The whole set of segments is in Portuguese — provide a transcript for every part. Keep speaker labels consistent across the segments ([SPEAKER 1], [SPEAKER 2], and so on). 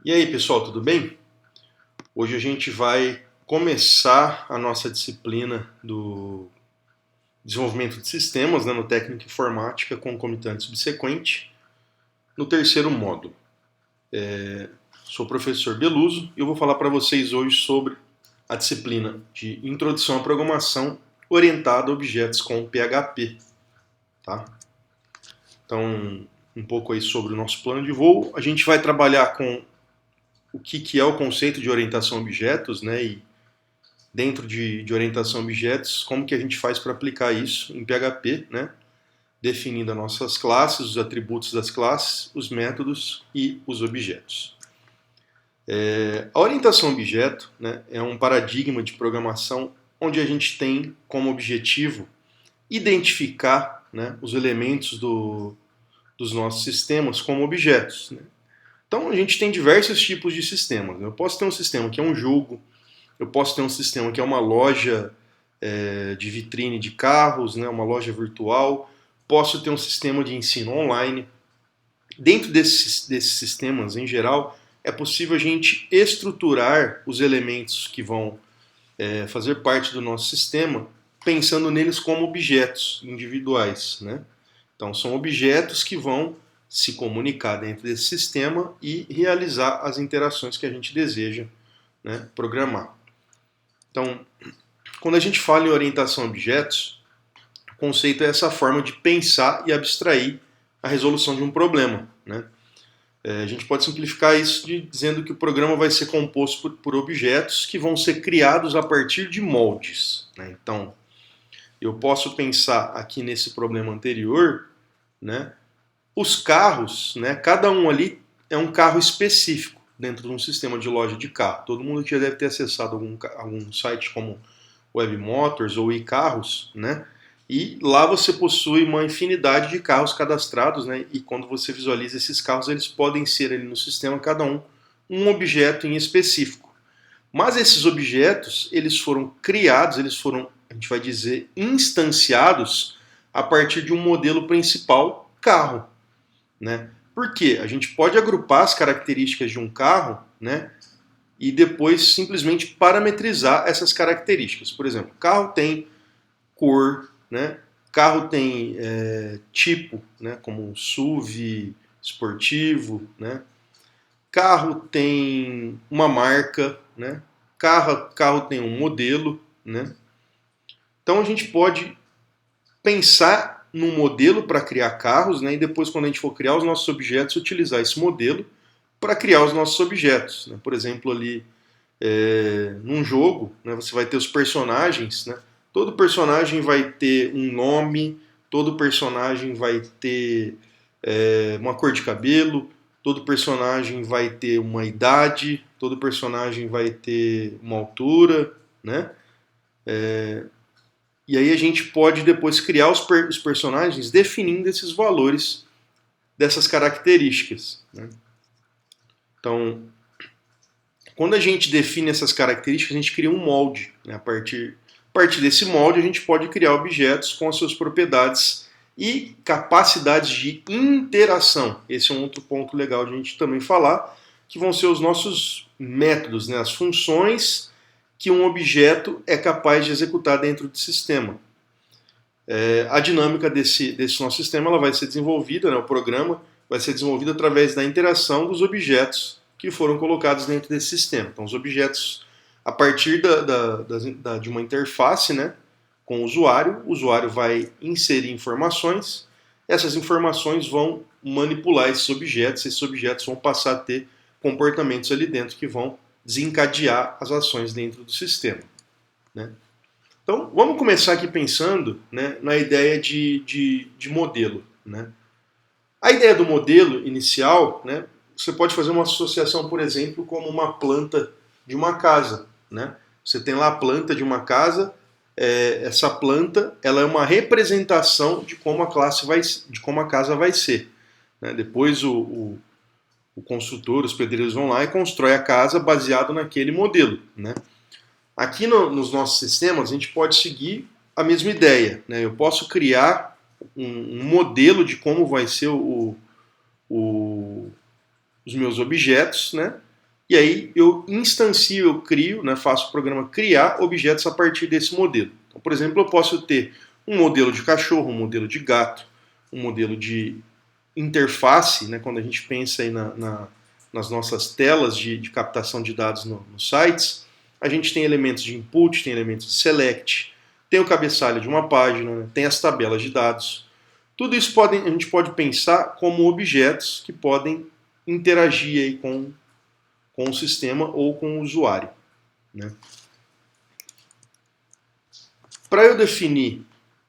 [SPEAKER 1] E aí, pessoal, tudo bem? Hoje a gente vai começar a nossa disciplina do desenvolvimento de sistemas, no técnico informática concomitante subsequente, no terceiro módulo. Sou o professor Beluso e eu vou falar para vocês hoje sobre a disciplina de introdução à programação orientada a objetos com PHP. Tá? Então, um pouco aí sobre o nosso plano de voo. A gente vai trabalhar com o que é o conceito de orientação a objetos, e dentro de orientação a objetos, como que a gente faz para aplicar isso em PHP, definindo as nossas classes, os atributos das classes, os métodos e os objetos. A orientação a objeto, é um paradigma de programação onde a gente tem como objetivo identificar, os elementos dos nossos sistemas como objetos. Então a gente tem diversos tipos de sistemas. Eu posso ter um sistema que é um jogo, eu posso ter um sistema que é uma loja de vitrine de carros, uma loja virtual, posso ter um sistema de ensino online. Dentro desses sistemas, em geral, é possível a gente estruturar os elementos que vão fazer parte do nosso sistema, pensando neles como objetos individuais. Então, são objetos que vão se comunicar dentro desse sistema e realizar as interações que a gente deseja programar. Então, quando a gente fala em orientação a objetos, o conceito é essa forma de pensar e abstrair a resolução de um problema. A gente pode simplificar isso dizendo que o programa vai ser composto por objetos que vão ser criados a partir de moldes. Então, eu posso pensar aqui nesse problema anterior, os carros, cada um ali é um carro específico dentro de um sistema de loja de carro. Todo mundo já deve ter acessado algum site como Webmotors ou eCarros, e lá você possui uma infinidade de carros cadastrados, e quando você visualiza esses carros, eles podem ser ali no sistema, cada um objeto em específico. Mas esses objetos, eles foram criados, eles foram, a gente vai dizer, instanciados a partir de um modelo principal, carro. Por quê? A gente pode agrupar as características de um carro, e depois simplesmente parametrizar essas características. Por exemplo, carro tem cor, carro tem tipo, como SUV, esportivo, carro tem uma marca, carro tem um modelo. Então a gente pode pensar num modelo para criar carros, e depois, quando a gente for criar os nossos objetos, utilizar esse modelo para criar os nossos objetos. Por exemplo, ali num jogo, você vai ter os personagens, todo personagem vai ter um nome, todo personagem vai ter uma cor de cabelo, todo personagem vai ter uma idade, todo personagem vai ter uma altura, e aí a gente pode depois criar os personagens definindo esses valores dessas características. Então, quando a gente define essas características, a gente cria um molde. A partir desse molde, a gente pode criar objetos com as suas propriedades e capacidades de interação. Esse é um outro ponto legal de a gente também falar, que vão ser os nossos métodos, as funções que um objeto é capaz de executar dentro do sistema. A dinâmica desse nosso sistema ela vai ser desenvolvida, o programa vai ser desenvolvido através da interação dos objetos que foram colocados dentro desse sistema. Então, os objetos, a partir de uma interface com o usuário vai inserir informações, essas informações vão manipular esses objetos vão passar a ter comportamentos ali dentro que vão desencadear as ações dentro do sistema. Então, vamos começar aqui pensando na ideia de modelo. A ideia do modelo inicial, você pode fazer uma associação, por exemplo, como uma planta de uma casa. Você tem lá a planta de uma casa, essa planta ela é uma representação de como a casa vai ser. Depois o construtor, os pedreiros vão lá e constroem a casa baseado naquele modelo. Aqui nos nossos sistemas a gente pode seguir a mesma ideia. Eu posso criar um modelo de como vai ser os meus objetos, e aí eu instancio, eu crio, né, faço o programa criar objetos a partir desse modelo. Então, por exemplo, eu posso ter um modelo de cachorro, um modelo de gato, um modelo de interface, né, quando a gente pensa aí nas nossas telas de captação de dados nos sites, a gente tem elementos de input, tem elementos de select, tem o cabeçalho de uma página, né, tem as tabelas de dados. Tudo isso a gente pode pensar como objetos que podem interagir aí com o sistema ou com o usuário, né? Para eu definir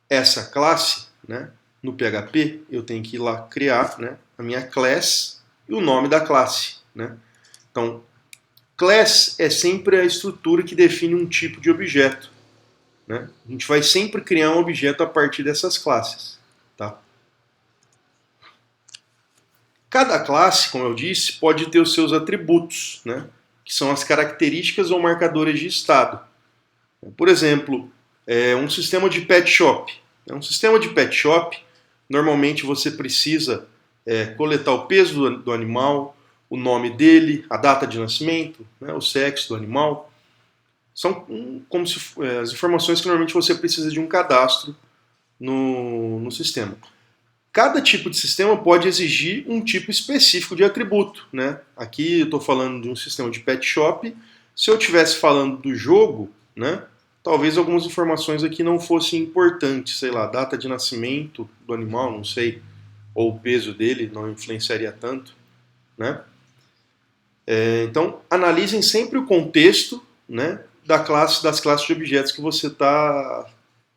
[SPEAKER 1] essa classe, né, no PHP, eu tenho que ir lá criar, né, a minha class e o nome da classe, né? Então, class é sempre a estrutura que define um tipo de objeto, né? A gente vai sempre criar um objeto a partir dessas classes, tá? Cada classe, como eu disse, pode ter os seus atributos, né, que são as características ou marcadores de estado. Por exemplo, um sistema de pet shop. Um sistema de pet shop, normalmente você precisa coletar o peso do animal, o nome dele, a data de nascimento, né, o sexo do animal. São como se, as informações que normalmente você precisa de um cadastro no sistema. Cada tipo de sistema pode exigir um tipo específico de atributo, né? Aqui eu estou falando de um sistema de pet shop. Se eu estivesse falando do jogo, né, talvez algumas informações aqui não fossem importantes, sei lá, data de nascimento do animal, não sei, ou o peso dele não influenciaria tanto, né? Então, analisem sempre o contexto, né, das classes de objetos que você está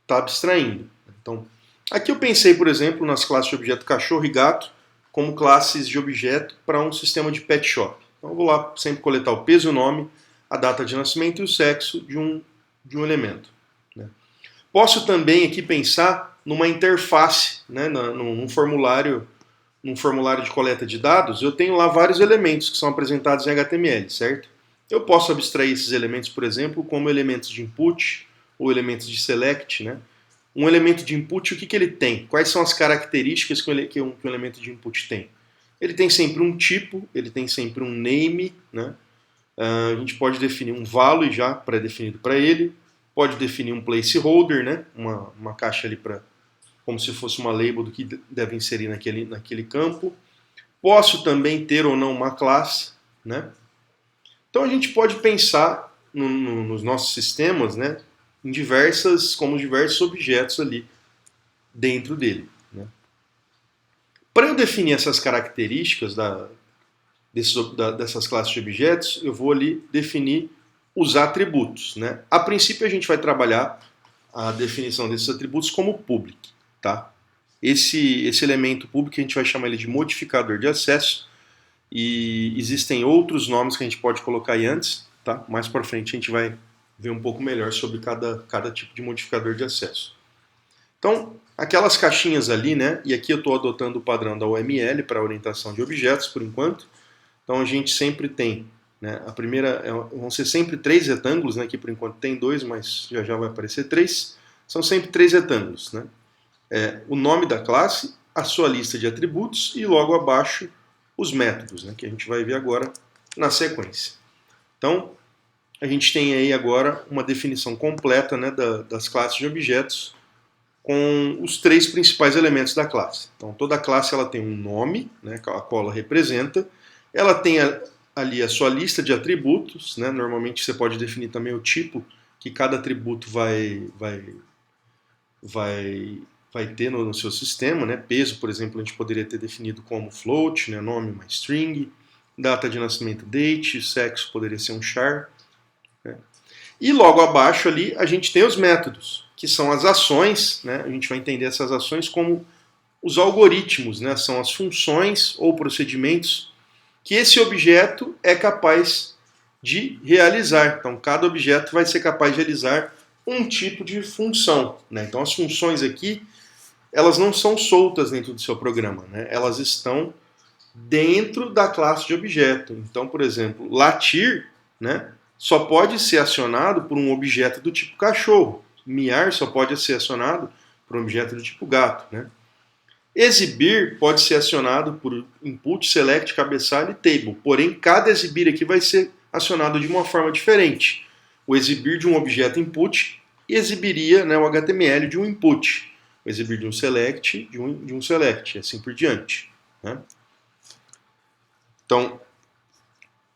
[SPEAKER 1] abstraindo. Então, aqui eu pensei, por exemplo, nas classes de objeto cachorro e gato como classes de objeto para um sistema de pet shop. Então eu vou lá sempre coletar o peso e o nome, a data de nascimento e o sexo de um elemento, né? Posso também aqui pensar numa interface, né, num formulário de coleta de dados, eu tenho lá vários elementos que são apresentados em HTML, certo? Eu posso abstrair esses elementos, por exemplo, como elementos de input ou elementos de select, né? Um elemento de input, o que ele tem? Quais são as características que um elemento de input tem? Ele tem sempre um tipo, ele tem sempre um name, né? A gente pode definir um value já pré-definido para ele, pode definir um placeholder, né? Uma caixa ali para como se fosse uma label do que deve inserir naquele campo. Posso também ter ou não uma classe, né? Então a gente pode pensar nos nossos sistemas, né, em diversos objetos ali dentro dele, né? Para eu definir essas características dessas classes de objetos, eu vou ali definir os atributos, né? A princípio a gente vai trabalhar a definição desses atributos como public, tá? Esse elemento public a gente vai chamar ele de modificador de acesso, e existem outros nomes que a gente pode colocar aí antes, tá? Mais para frente a gente vai ver um pouco melhor sobre cada tipo de modificador de acesso. Então, aquelas caixinhas ali, né? E aqui eu estou adotando o padrão da UML para orientação de objetos por enquanto. Então a gente sempre tem, né? A primeira vão ser sempre 3 retângulos, né? Aqui por enquanto tem 2, mas já vai aparecer 3. São sempre 3 retângulos, né? O nome da classe, a sua lista de atributos e logo abaixo os métodos, né, que a gente vai ver agora na sequência. Então, a gente tem aí agora uma definição completa, né, das classes de objetos com os 3 principais elementos da classe. Então, toda classe ela tem um nome, né, a qual ela representa, ela tem ali a sua lista de atributos, né, normalmente você pode definir também o tipo que cada atributo vai ter no seu sistema, né? Peso, por exemplo, a gente poderia ter definido como float, né? Nome mais string, data de nascimento date, sexo poderia ser um char, né? E logo abaixo ali a gente tem os métodos, que são as ações, né? A gente vai entender essas ações como os algoritmos, né? São as funções ou procedimentos que esse objeto é capaz de realizar. Então cada objeto vai ser capaz de realizar um tipo de função, né? Então as funções aqui elas não são soltas dentro do seu programa, né? Elas estão dentro da classe de objeto. Então, por exemplo, latir, né, só pode ser acionado por um objeto do tipo cachorro. Miar só pode ser acionado por um objeto do tipo gato, né? Exibir pode ser acionado por input, select, cabeçalho e table. Porém, cada exibir aqui vai ser acionado de uma forma diferente. O exibir de um objeto input exibiria, né, o HTML de um input. O exibir de um select, de um select, e assim por diante. Né? Então,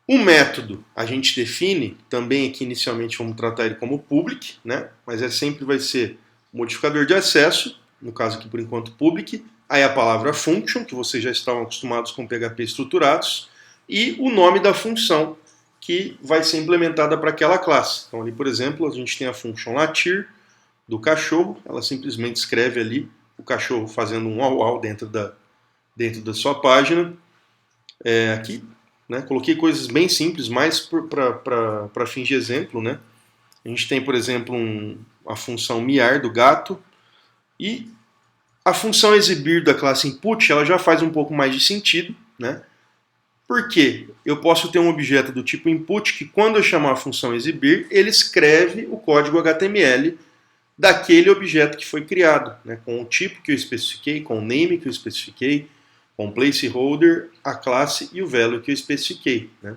[SPEAKER 1] o método a gente define, também aqui inicialmente vamos tratar ele como public, né? Mas sempre vai ser modificador de acesso, no caso aqui por enquanto public, aí a palavra function, que vocês já estavam acostumados com PHP estruturados, e o nome da função que vai ser implementada para aquela classe. Então ali, por exemplo, a gente tem a function latir do cachorro, ela simplesmente escreve ali o cachorro fazendo um au-au dentro da sua página. Aqui, né, coloquei coisas bem simples, mais para fins de exemplo. Né? A gente tem, por exemplo, a função miar do gato, e a função exibir da classe input ela já faz um pouco mais de sentido, né? Porque eu posso ter um objeto do tipo input que, quando eu chamar a função exibir, ele escreve o código HTML daquele objeto que foi criado, né? Com o tipo que eu especifiquei, com o name que eu especifiquei, com o placeholder, a classe e o value que eu especifiquei. Né?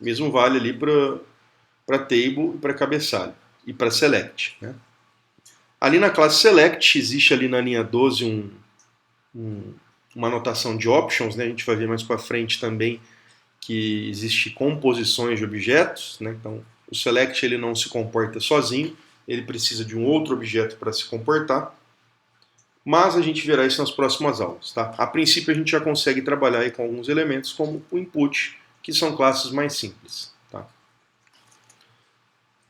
[SPEAKER 1] Mesmo vale ali para table, para cabeçalho e para select. Né? Ali na classe select, existe ali na linha 12 uma anotação de options, né? A gente vai ver mais para frente também que existe composições de objetos, né? Então o select ele não se comporta sozinho, ele precisa de um outro objeto para se comportar, mas a gente verá isso nas próximas aulas. Tá? A princípio a gente já consegue trabalhar aí com alguns elementos como o input, que são classes mais simples. Tá?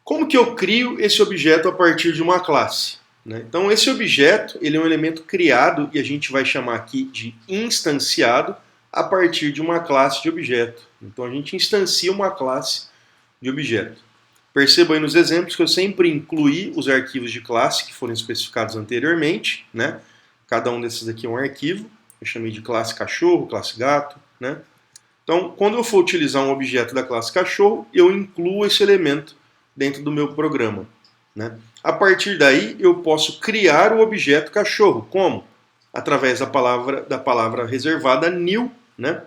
[SPEAKER 1] Como que eu crio esse objeto a partir de uma classe? Né? Então esse objeto ele é um elemento criado e a gente vai chamar aqui de instanciado a partir de uma classe de objeto. Então a gente instancia uma classe de objeto. Perceba aí nos exemplos que eu sempre incluí os arquivos de classe que foram especificados anteriormente. Né? Cada um desses aqui é um arquivo. Eu chamei de classe cachorro, classe gato. Né? Então quando eu for utilizar um objeto da classe cachorro, eu incluo esse elemento dentro do meu programa. Né? A partir daí, eu posso criar o objeto cachorro. Como? Através da palavra reservada new. Né?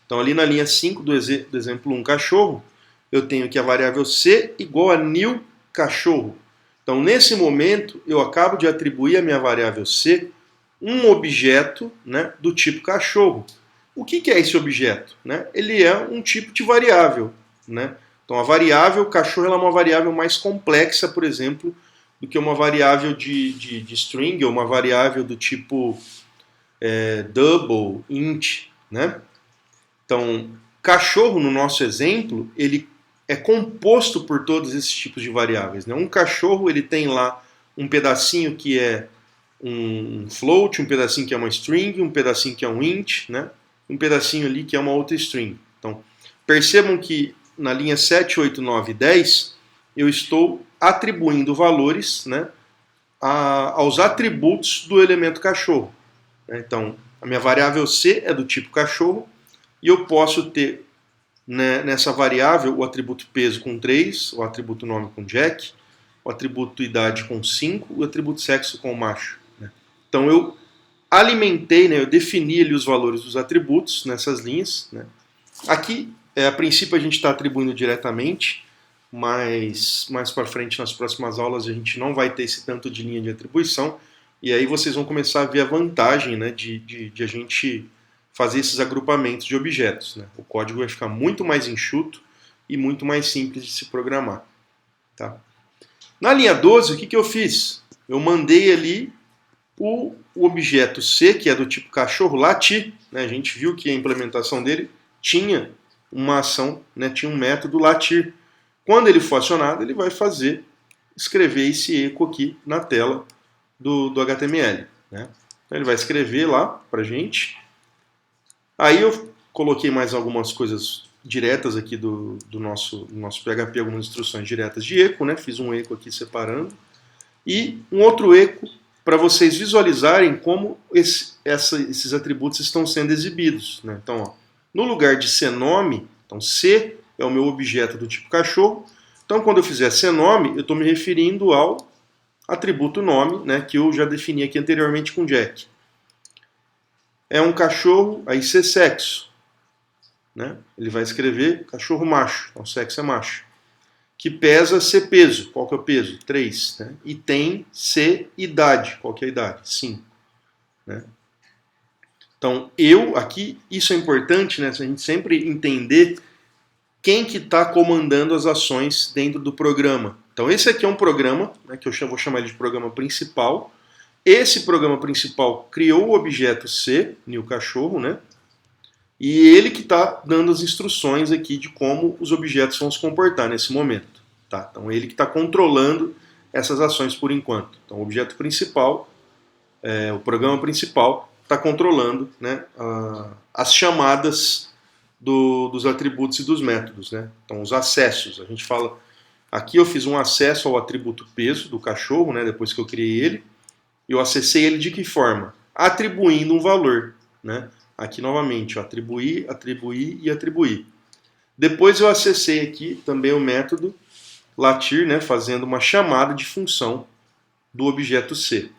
[SPEAKER 1] Então, ali na linha 5 do exemplo 1, cachorro, eu tenho que a variável c igual a new cachorro. Então, nesse momento, eu acabo de atribuir à minha variável c um objeto, né, do tipo cachorro. O que é esse objeto? Né? Ele é um tipo de variável. Né? Então, a variável cachorro ela é uma variável mais complexa, por exemplo, do que uma variável de string, ou uma variável do tipo double, int. Né? Então, cachorro, no nosso exemplo, ele é composto por todos esses tipos de variáveis. Né? Um cachorro ele tem lá um pedacinho que é um float, um pedacinho que é uma string, um pedacinho que é um int, né? Um pedacinho ali que é uma outra string. Então, percebam que na linha 7, 8, 9 e 10, eu estou atribuindo valores, né, aos atributos do elemento cachorro. Então, a minha variável c é do tipo cachorro, e eu posso ter, né, nessa variável o atributo peso com 3, o atributo nome com Jack, o atributo idade com 5 e o atributo sexo com macho. Né? Então, eu alimentei, né, eu defini ali os valores dos atributos nessas linhas. Né? Aqui, a princípio, a gente está atribuindo diretamente, mas mais para frente, nas próximas aulas, a gente não vai ter esse tanto de linha de atribuição, e aí vocês vão começar a ver a vantagem, né, de a gente fazer esses agrupamentos de objetos. Né? O código vai ficar muito mais enxuto e muito mais simples de se programar. Tá? Na linha 12, o que eu fiz? Eu mandei ali o objeto C, que é do tipo cachorro, latir. Né? A gente viu que a implementação dele tinha uma ação, né? Tinha um método latir. Quando ele for acionado, ele vai escrever esse eco aqui na tela do HTML. Né? Então ele vai escrever lá para a gente. Aí eu coloquei mais algumas coisas diretas aqui do nosso PHP, algumas instruções diretas de eco, né? Fiz um eco aqui separando. E um outro eco para vocês visualizarem como esses atributos estão sendo exibidos. Né? Então, ó, no lugar de cnome, então C é o meu objeto do tipo cachorro. Então, quando eu fizer cnome, eu estou me referindo ao atributo nome, né, que eu já defini aqui anteriormente com Jack. é um cachorro, aí C sexo, né? Ele vai escrever cachorro macho, então sexo é macho. Que pesa C peso, qual que é o peso? 3, né? E tem C idade, qual que é a idade? 5, né? Então, aqui, isso é importante, né? A gente sempre entender quem que está comandando as ações dentro do programa. Então, esse aqui é um programa, né, que eu vou chamar ele de programa principal. Esse programa principal criou o objeto C, new cachorro, né? E ele que está dando as instruções aqui de como os objetos vão se comportar nesse momento. Tá? Então, ele que está controlando essas ações por enquanto. Então, o objeto principal, o programa principal, está controlando, né, as chamadas dos atributos e dos métodos, né? Então, os acessos. A gente fala, aqui eu fiz um acesso ao atributo peso do cachorro, né, depois que eu criei ele. Eu acessei ele de que forma? Atribuindo um valor, né? Aqui novamente, atribuir, atribuir e atribuir. Depois eu acessei aqui também o método latir, né, fazendo uma chamada de função do objeto C.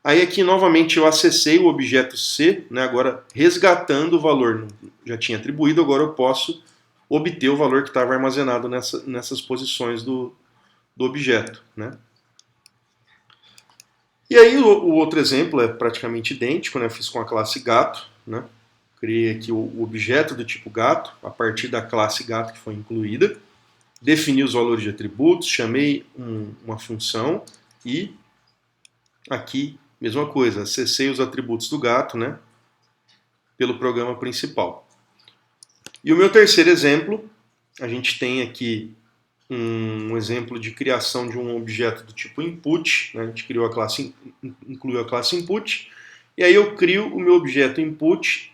[SPEAKER 1] Aí aqui novamente eu acessei o objeto C, né, agora resgatando o valor. Já tinha atribuído, agora eu posso obter o valor que estava armazenado nessas posições do objeto, né? E aí o outro exemplo é praticamente idêntico, né? Eu fiz com a classe gato, né? Criei aqui o objeto do tipo gato, a partir da classe gato que foi incluída. Defini os valores de atributos, chamei uma função e aqui, mesma coisa, acessei os atributos do gato, né? Pelo programa principal. E o meu terceiro exemplo, a gente tem aqui um exemplo de criação de um objeto do tipo input, né? A gente criou incluiu a classe input, e aí eu crio o meu objeto input,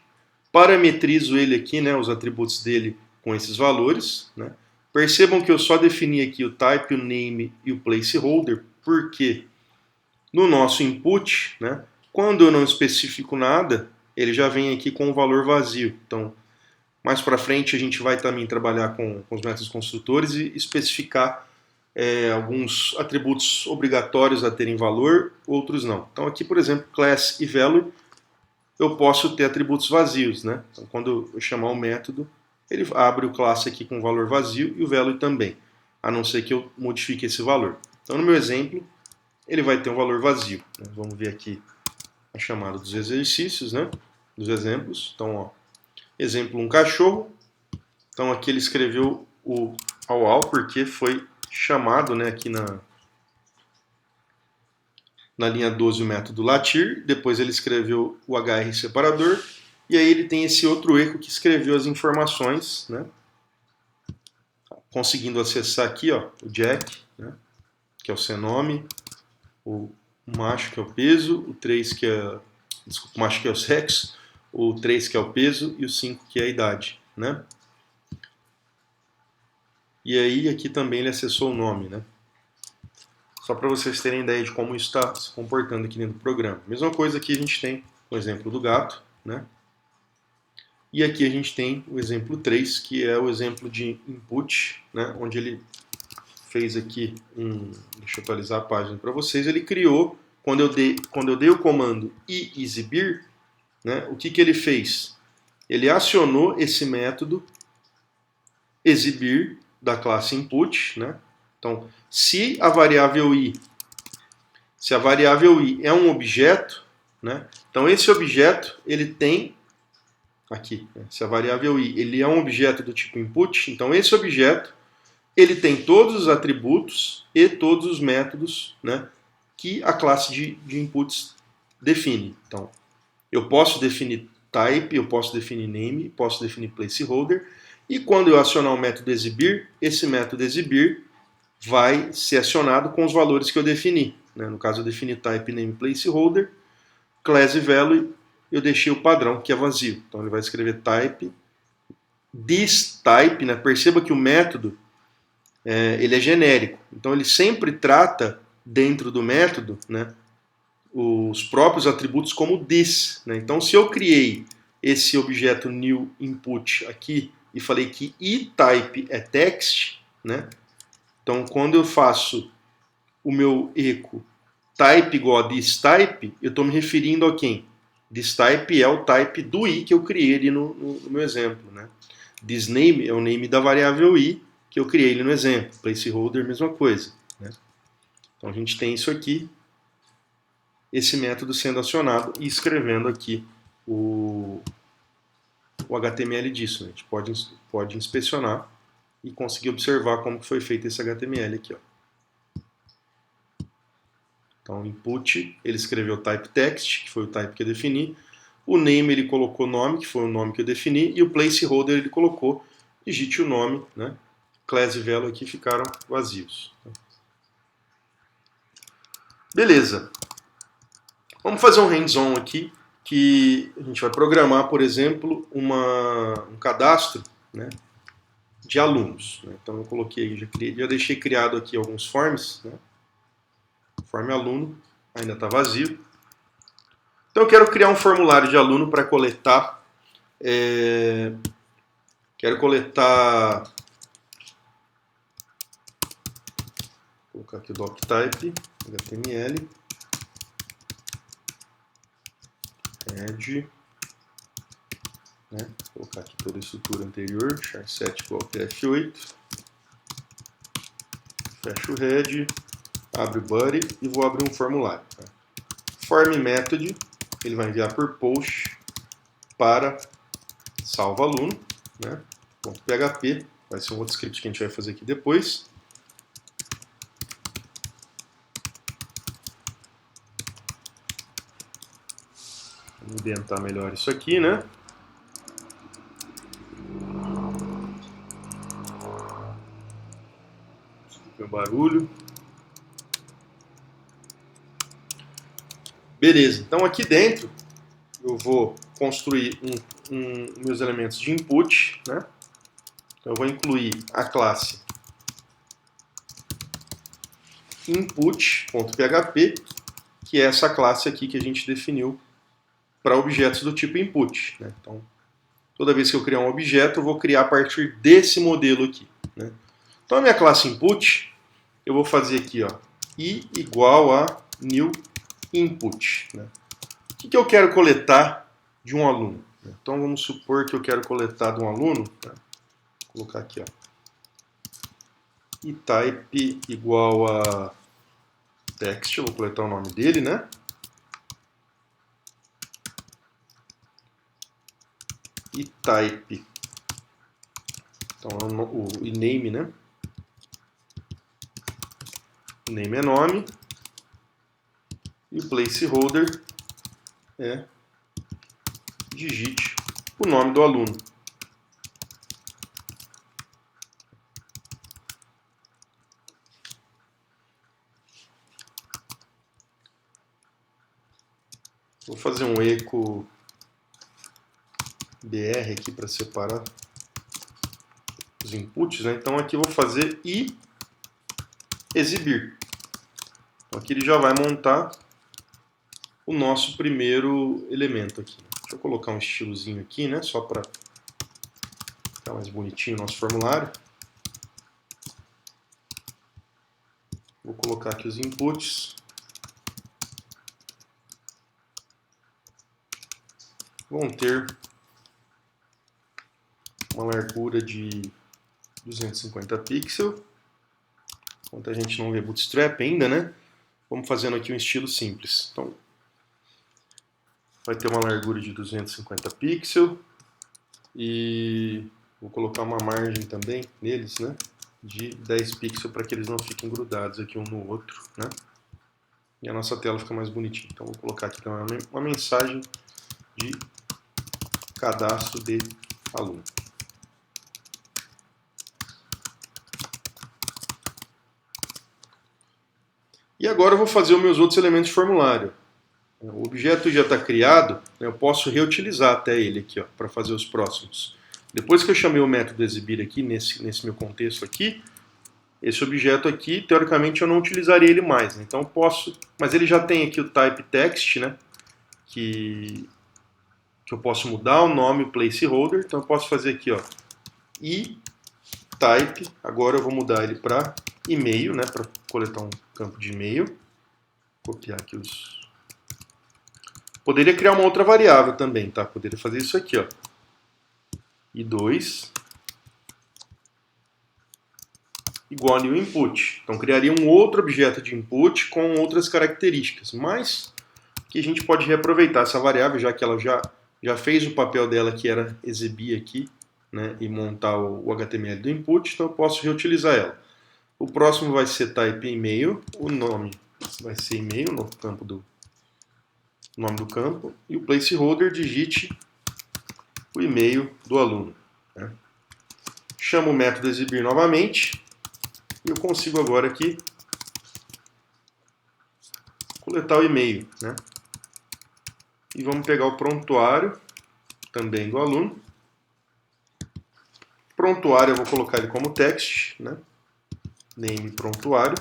[SPEAKER 1] parametrizo ele aqui, né, os atributos dele com esses valores, né? Percebam que eu só defini aqui o type, o name e o placeholder, porque no nosso input, né, quando eu não especifico nada, ele já vem aqui com o valor vazio. Então, mais para frente a gente vai também trabalhar com os métodos construtores e especificar alguns atributos obrigatórios a terem valor, outros não. Então aqui, por exemplo, class e value, eu posso ter atributos vazios, né? Então quando eu chamar o método, ele abre o classe aqui com valor vazio e o value também, a não ser que eu modifique esse valor. Então no meu exemplo, ele vai ter um valor vazio. Vamos ver aqui a chamada dos exercícios, né? Dos exemplos. Então, ó, exemplo, um cachorro. Então aqui ele escreveu o ao porque foi chamado, né, aqui na linha 12 o método latir. Depois ele escreveu o HR separador. E aí ele tem esse outro eco que escreveu as informações, né, conseguindo acessar aqui, ó, o jack, né, que é o cenome, o macho que é o peso, o 3 que é, desculpa, o macho que é o sexo, o 3 que é o peso e o 5 que é a idade, né? E aí aqui também ele acessou o nome, né? Só para vocês terem ideia de como isso está se comportando aqui dentro do programa. Mesma coisa aqui a gente tem o exemplo do gato, né? E aqui a gente tem o exemplo 3, que é o exemplo de input, né? Onde ele fez aqui deixa eu atualizar a página para vocês, ele criou, quando eu dei o comando e exibir, né? O que ele fez? Ele acionou esse método exibir da classe input, né? Então, se a variável i é um objeto, né? Então esse objeto ele tem aqui, né? Se a variável i ele é um objeto do tipo input, então esse objeto ele tem todos os atributos e todos os métodos, né, que a classe de inputs define. Então, eu posso definir type, eu posso definir name, posso definir placeholder. E quando eu acionar o método exibir, esse método exibir vai ser acionado com os valores que eu defini. Né? No caso, eu defini type, name, placeholder, class e value, eu deixei o padrão, que é vazio. Então ele vai escrever type, this type, né? Perceba que o método ele é genérico. Então ele sempre trata dentro do método, né, os próprios atributos como this. Né? Então se eu criei esse objeto new input aqui, e falei que eType é text, né? Então, quando eu faço o meu eco type igual a thisType, eu estou me referindo a quem? This type é o type do i que eu criei ali no meu exemplo, né? This name é o name da variável i que eu criei ali no exemplo. Placeholder, mesma coisa, né? Então a gente tem isso aqui, esse método sendo acionado e escrevendo aqui o HTML disso, né? A gente pode inspecionar e conseguir observar como foi feito esse HTML aqui, ó. Então, input, ele escreveu type text, que foi o type que eu defini. O name, ele colocou nome, que foi o nome que eu defini. E o placeholder, ele colocou, digite o nome, né? Class e value aqui ficaram vazios. Beleza. Vamos fazer um hands-on aqui, que a gente vai programar, por exemplo, um cadastro, né, de alunos. Né? Então eu coloquei, já deixei criado aqui alguns forms, né? Form aluno, ainda está vazio. Então eu quero criar um formulário de aluno para coletar. Quero coletar. Vou colocar aqui o doctype, HTML, head, né? Vou colocar aqui toda a estrutura anterior, char7 igual a F8. Fecho o head, abre o body e vou abrir um formulário. Tá? Form method, ele vai enviar por post para salva aluno, né? .php, vai ser um outro script que a gente vai fazer aqui depois. Vamos ambientar melhor isso aqui, né? Desculpa o barulho. Beleza, então aqui dentro eu vou construir meus elementos de input, né? Então eu vou incluir a classe input.php, que é essa classe aqui que a gente definiu para objetos do tipo input, né? Então, toda vez que eu criar um objeto, eu vou criar a partir desse modelo aqui, né? Então, a minha classe input, eu vou fazer aqui, ó, i igual a new input, né? O que eu quero coletar de um aluno? Então, vamos supor que eu quero coletar de um aluno, tá? Vou colocar aqui, ó, e type igual a text, eu vou coletar o nome dele, né? E type, então o name, né? O name é nome e o placeholder é digite o nome do aluno. Vou fazer um echo br aqui para separar os inputs, né? Então aqui eu vou fazer e exibir. Então aqui ele já vai montar o nosso primeiro elemento aqui. Deixa eu colocar um estilozinho aqui, né? Só para ficar mais bonitinho o nosso formulário. Vou colocar aqui os inputs. Vão ter uma largura de 250 pixels. Enquanto a gente não vê Bootstrap ainda, né? Vamos fazendo aqui um estilo simples. Então, vai ter uma largura de 250 pixels. E vou colocar uma margem também neles, né? De 10 pixels para que eles não fiquem grudados aqui um no outro, né? E a nossa tela fica mais bonitinha. Então, vou colocar aqui uma mensagem de cadastro de aluno. E agora eu vou fazer os meus outros elementos de formulário. O objeto já está criado, eu posso reutilizar até ele aqui, para fazer os próximos. Depois que eu chamei o método exibir aqui, nesse meu contexto aqui, esse objeto aqui, teoricamente eu não utilizaria ele mais, né? Então posso, mas ele já tem aqui o type text, né? Que eu posso mudar o nome, o placeholder, então eu posso fazer aqui, ó, e type, agora eu vou mudar ele para e-mail, né? Para coletar um campo de e-mail. Copiar aqui os Poderia criar uma outra variável também, tá? Poderia fazer isso aqui, ó. I2 igual a new input. Então criaria um outro objeto de input com outras características, mas que a gente pode reaproveitar essa variável, já que ela já fez o papel dela, que era exibir aqui, né, e montar o HTML do input, então eu posso reutilizar ela. O próximo vai ser type e-mail, o nome vai ser e-mail no campo do nome do campo, e o placeholder digite o e-mail do aluno. Né? Chamo o método exibir novamente, e eu consigo agora aqui coletar o e-mail. Né? E vamos pegar o prontuário, também do aluno. Prontuário eu vou colocar ele como text, né? Name prontuário.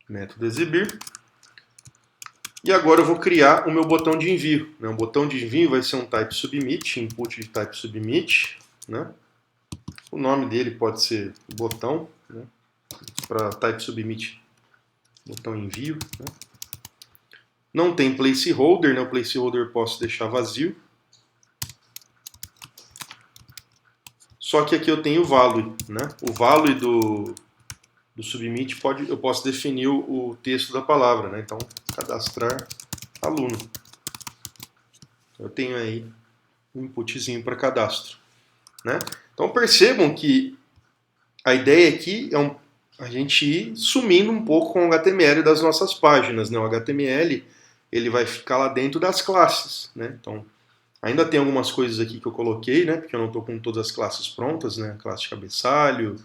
[SPEAKER 1] Método exibir. E agora eu vou criar o meu botão de envio. Né? O botão de envio vai ser um type submit, input de type submit. Né? O nome dele pode ser botão, né? Para type submit, botão envio. Né? Não tem placeholder, né? O placeholder eu posso deixar vazio. Só que aqui eu tenho o value. Né? O value do submit eu posso definir o texto da palavra. Né? Então, cadastrar aluno. Eu tenho aí um inputzinho para cadastro. Né? Então percebam que a ideia aqui é a gente ir sumindo um pouco com o HTML das nossas páginas. Né? O HTML ele vai ficar lá dentro das classes. Né? Então, ainda tem algumas coisas aqui que eu coloquei, né? Porque eu não estou com todas as classes prontas, né? A classe de cabeçalho,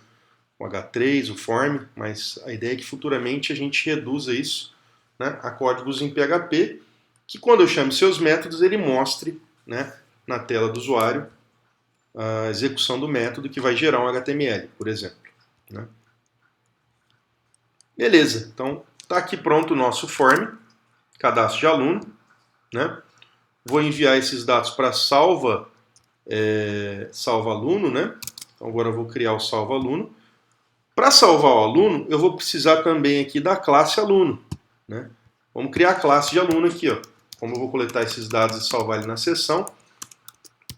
[SPEAKER 1] o H3, o form, mas a ideia é que futuramente a gente reduza isso, né, a códigos em PHP, que quando eu chame seus métodos, ele mostre, né, na tela do usuário a execução do método que vai gerar um HTML, por exemplo. Né? Beleza, então está aqui pronto o nosso form, cadastro de aluno. Né? Vou enviar esses dados para salva aluno. Né? Então agora eu vou criar o salva aluno. Para salvar o aluno, eu vou precisar também aqui da classe aluno. Né? Vamos criar a classe de aluno aqui. Ó. Como eu vou coletar esses dados e salvar ele na sessão.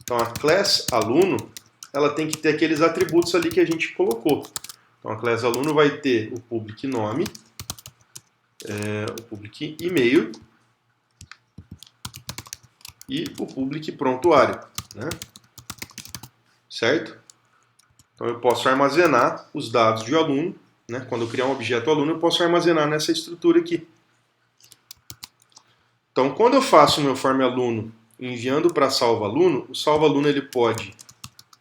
[SPEAKER 1] Então a class aluno, ela tem que ter aqueles atributos ali que a gente colocou. Então a class aluno vai ter o public nome, o public e-mail e o public prontuário. Né? Certo? Então eu posso armazenar os dados de aluno. Né? Quando eu criar um objeto aluno, eu posso armazenar nessa estrutura aqui. Então, quando eu faço o meu form aluno enviando para salva aluno, o salva aluno ele pode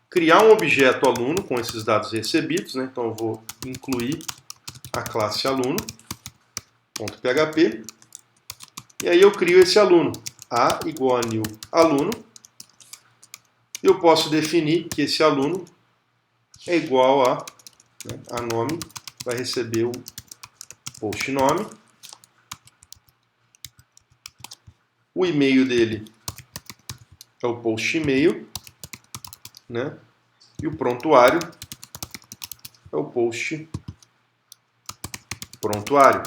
[SPEAKER 1] criar um objeto aluno com esses dados recebidos. Né? Então, eu vou incluir a classe aluno.php e aí eu crio esse aluno. A igual a new aluno. Eu posso definir que esse aluno é igual a, né, a nome, vai receber o post nome. O e-mail dele é o post e-mail, né? E o prontuário é o post prontuário,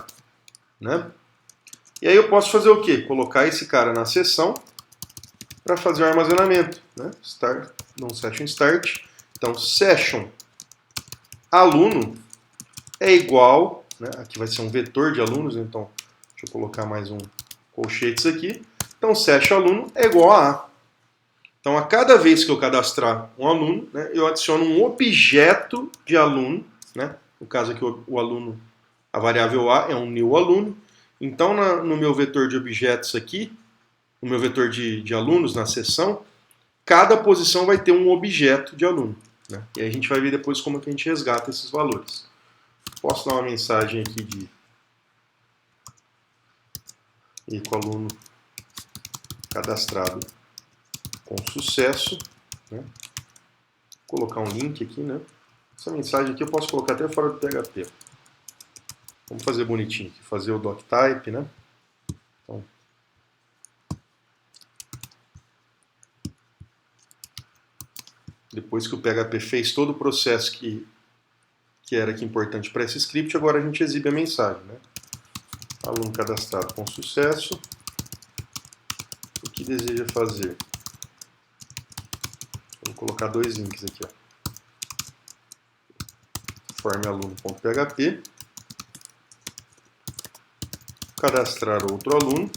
[SPEAKER 1] né? E aí eu posso fazer o quê? Colocar esse cara na sessão para fazer o armazenamento, né? Start, não session start. Então session aluno é igual, né? Aqui vai ser um vetor de alunos, então deixa eu colocar mais um colchetes aqui. Então session aluno é igual a A. Então, a cada vez que eu cadastrar um aluno, né, eu adiciono um objeto de aluno. Né? No caso aqui, o aluno, a variável A é um new aluno. Então, no meu vetor de objetos aqui, no meu vetor de alunos na seção, cada posição vai ter um objeto de aluno. Né? E aí a gente vai ver depois como que a gente resgata esses valores. Posso dar uma mensagem aqui de e com o aluno cadastrado com sucesso. Né? Vou colocar um link aqui, né? Essa mensagem aqui eu posso colocar até fora do PHP. Vamos fazer bonitinho aqui, fazer o doctype, né? Então, depois que o PHP fez todo o processo que que era aqui importante para esse script, agora a gente exibe a mensagem, né? Aluno cadastrado com sucesso. O que deseja fazer? Vou colocar dois links aqui, ó. Formaluno.php. Cadastrar outro aluno.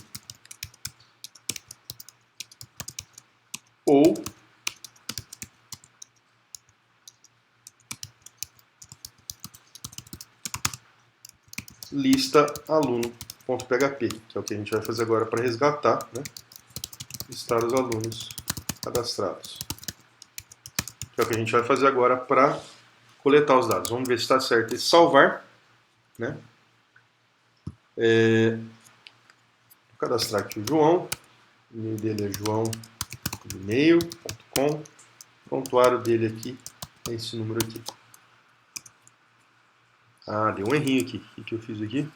[SPEAKER 1] Ou lista aluno.php, que é o que a gente vai fazer agora para resgatar, né? Listar os alunos cadastrados. Que é o que a gente vai fazer agora para coletar os dados. Vamos ver se está certo esse salvar, né? Vou cadastrar aqui o João. O e-mail dele é joão@gmail.com. O prontuário dele aqui é esse número aqui. Ah, deu um errinho aqui. O que eu fiz aqui?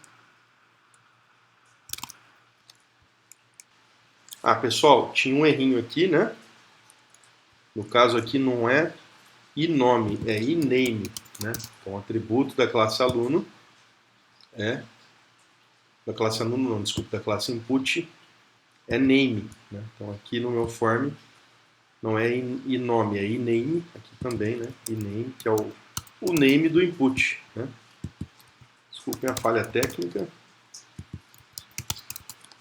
[SPEAKER 1] Ah, pessoal, tinha um errinho aqui, né? No caso aqui não é inome, é iname, né? Então, o atributo da classe aluno da classe aluno não, desculpa, da classe input é name, né? Então, aqui no meu form não é inome, é iname, aqui também, né? Iname, que é o name do input, né? Desculpem a falha técnica.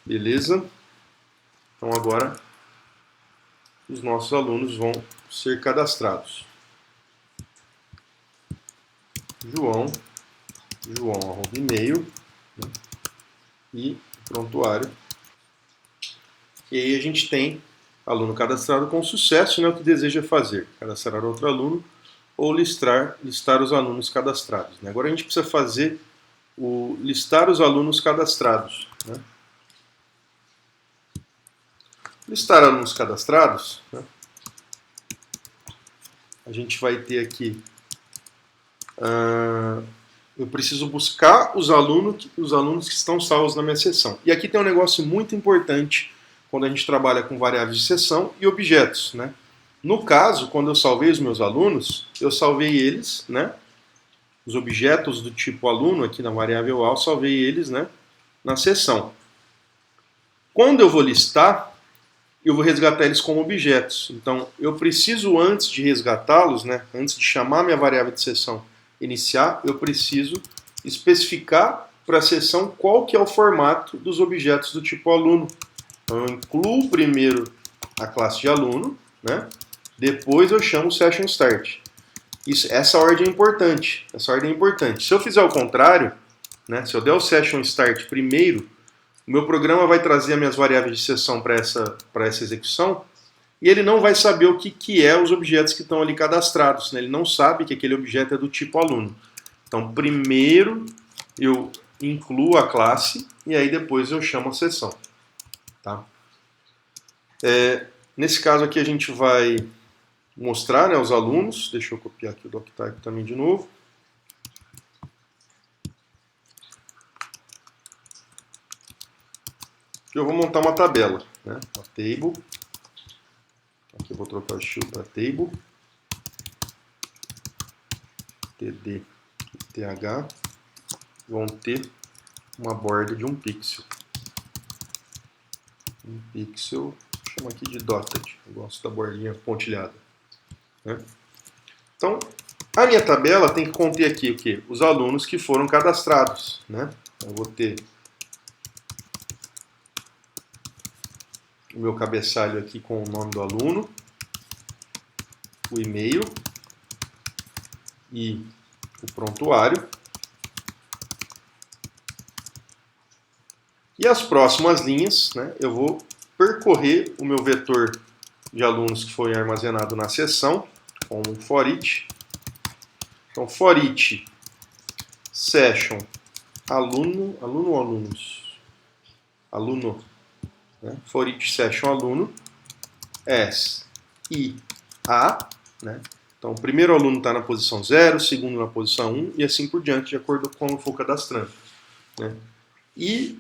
[SPEAKER 1] Beleza? Então, agora os nossos alunos vão ser cadastrados. João@e-mail, né? E prontuário. E aí a gente tem aluno cadastrado com sucesso, né? O que deseja fazer? Cadastrar outro aluno ou listar os alunos cadastrados, né? Agora a gente precisa fazer o listar os alunos cadastrados, né? Listar alunos cadastrados, né? A gente vai ter aqui eu preciso buscar os alunos que estão salvos na minha seção. E aqui tem um negócio muito importante quando a gente trabalha com variáveis de seção e objetos, né? No caso, quando eu salvei os meus alunos, eu salvei eles, né? Os objetos do tipo aluno aqui na variável A, eu salvei eles, né? Na seção. Quando eu vou listar, eu vou resgatar eles como objetos. Então, eu preciso, antes de resgatá-los, né? Antes de chamar minha variável de seção iniciar, eu preciso especificar para a seção qual que é o formato dos objetos do tipo aluno. Então eu incluo primeiro a classe de aluno, né? Depois eu chamo o session start. Essa ordem é importante. Se eu fizer o contrário, né? Se eu der o session start primeiro, o meu programa vai trazer as minhas variáveis de seção para essa execução e ele não vai saber o que é os objetos que estão ali cadastrados, né? Ele não sabe que aquele objeto é do tipo aluno. Então, primeiro eu incluo a classe e aí depois eu chamo a seção. Tá? Nesse caso aqui a gente vai mostrar, né, os alunos. Deixa eu copiar aqui o doctype também de novo. Eu vou montar uma tabela, né? Uma table. Aqui eu vou trocar o estilo para table. TD e TH vão ter uma borda de 1 pixel. 1 pixel, chama aqui de dotted. Eu gosto da bordinha pontilhada, né? Então, a minha tabela tem que conter aqui o quê? Os alunos que foram cadastrados, né? Então, eu vou ter o meu cabeçalho aqui com o nome do aluno, o e-mail e o prontuário. E as próximas linhas, né, eu vou percorrer o meu vetor de alunos que foi armazenado na seção com um for each. Então, for each session aluno ou alunos? Aluno. Né? For each session aluno as e a, né? Então, o primeiro aluno está na posição 0, o segundo na posição 1 e assim por diante, de acordo com como for cadastrando, né? E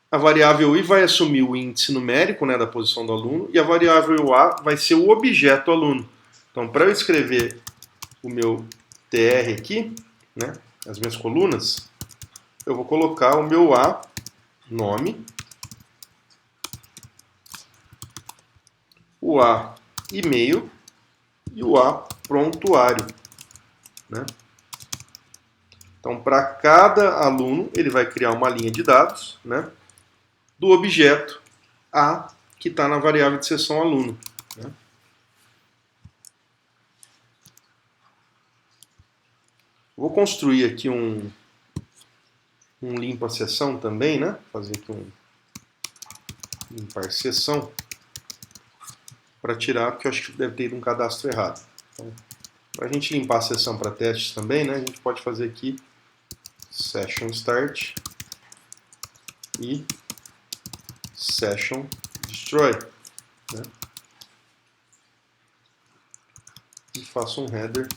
[SPEAKER 1] a variável i vai assumir o índice numérico, né, da posição do aluno e a variável a vai ser o objeto aluno. Então, para eu escrever o meu tr aqui, né, as minhas colunas, eu vou colocar o meu A, nome, o A, e-mail e o A, prontuário, né? Então, para cada aluno, ele vai criar uma linha de dados, né, do objeto A, que está na variável de seção aluno, né? Vou construir aqui um limpa seção também, né? Fazer aqui um limpar seção para tirar, porque eu acho que deve ter ido um cadastro errado. Então, para a gente limpar a seção para testes também, né? A gente pode fazer aqui session start e session destroy, né? E faço um header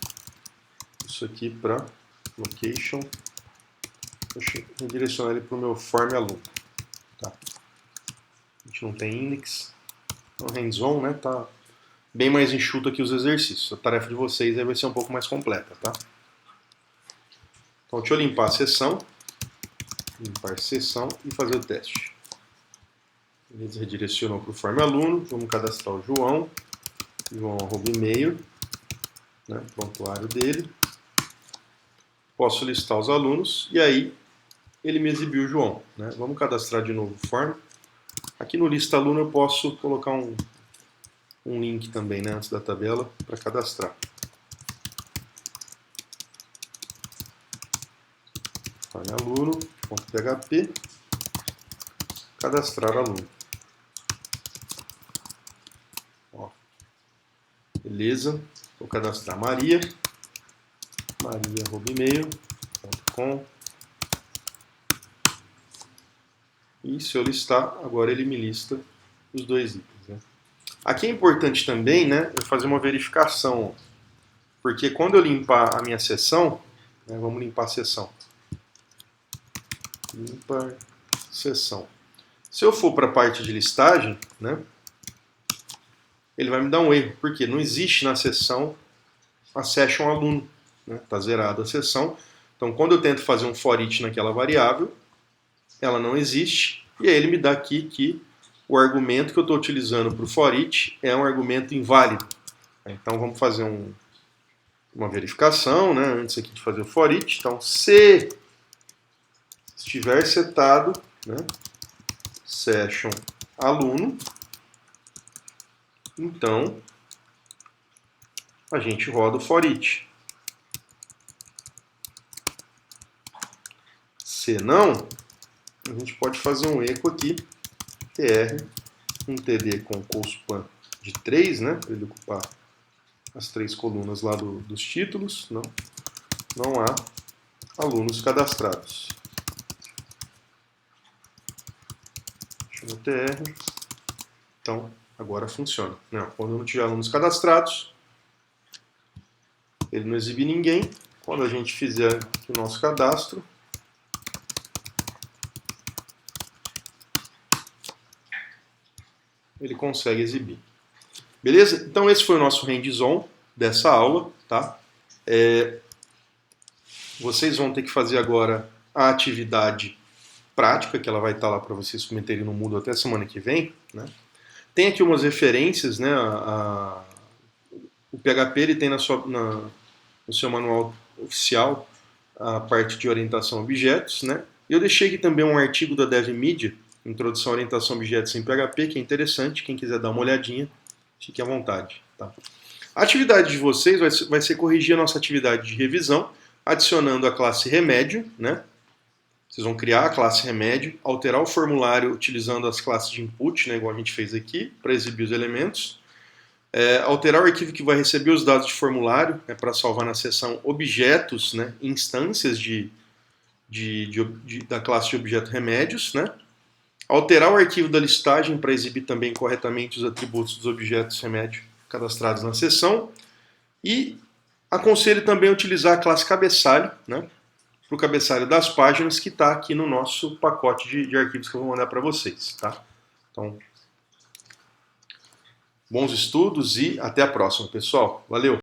[SPEAKER 1] isso aqui para location. Vou direcionar ele para o meu form aluno. Tá. A gente não tem index. Então, hands-on, né? Tá bem mais enxuto aqui os exercícios. A tarefa de vocês aí vai ser um pouco mais completa, tá? Então, deixa eu limpar a seção. Limpar seção e fazer o teste. Ele redirecionou para o form aluno. Vamos cadastrar o João. João @e-mail, né? Prontuário dele. Posso listar os alunos e aí ele me exibiu o João, né? Vamos cadastrar de novo o form. Aqui no lista aluno eu posso colocar um link também, né, antes da tabela para cadastrar. Form aluno.php, cadastrar aluno. Ó, beleza, vou cadastrar Maria, maria@email.com. E se eu listar, agora ele me lista os dois itens, né? Aqui é importante também, né, eu fazer uma verificação, porque quando eu limpar a minha seção, né, vamos limpar a seção. Limpar seção. Se eu for para a parte de listagem, né, ele vai me dar um erro, porque não existe na seção a session aluno, né, tá zerada a seção. Então, quando eu tento fazer um for each naquela variável, ela não existe, e aí ele me dá aqui que o argumento que eu estou utilizando para o for each é um argumento inválido. Então vamos fazer uma verificação, né, antes aqui de fazer o for each. Então, se estiver setado, né, session aluno, então a gente roda o for each. Se não, a gente pode fazer um eco aqui, tr, um td com colspan de 3, né, para ele ocupar as 3 colunas lá dos títulos. Não há alunos cadastrados. Deixa eu tr. Então, agora funciona. Não, quando não tiver alunos cadastrados, ele não exibe ninguém. Quando a gente fizer o nosso cadastro, ele consegue exibir. Beleza? Então esse foi o nosso hands-on dessa aula, tá? Vocês vão ter que fazer agora a atividade prática, que ela vai estar lá para vocês submeterem no Moodle até semana que vem, né? Tem aqui umas referências, né? O PHP ele tem no seu manual oficial a parte de orientação a objetos, né? Eu deixei aqui também um artigo da DevMedia, Introdução à Orientação a Objetos em PHP, que é interessante, quem quiser dar uma olhadinha, fique à vontade. Tá? A atividade de vocês vai ser corrigir a nossa atividade de revisão, adicionando a classe remédio, né? Vocês vão criar a classe remédio, alterar o formulário utilizando as classes de input, né, igual a gente fez aqui, para exibir os elementos. Alterar o arquivo que vai receber os dados de formulário, né, para salvar na seção objetos, né, instâncias da classe de objeto remédios, né? Alterar o arquivo da listagem para exibir também corretamente os atributos dos objetos remédio cadastrados na seção. E aconselho também a utilizar a classe cabeçalho, né, para o cabeçalho das páginas, que está aqui no nosso pacote de arquivos que eu vou mandar para vocês. Tá? Então, bons estudos e até a próxima, pessoal. Valeu!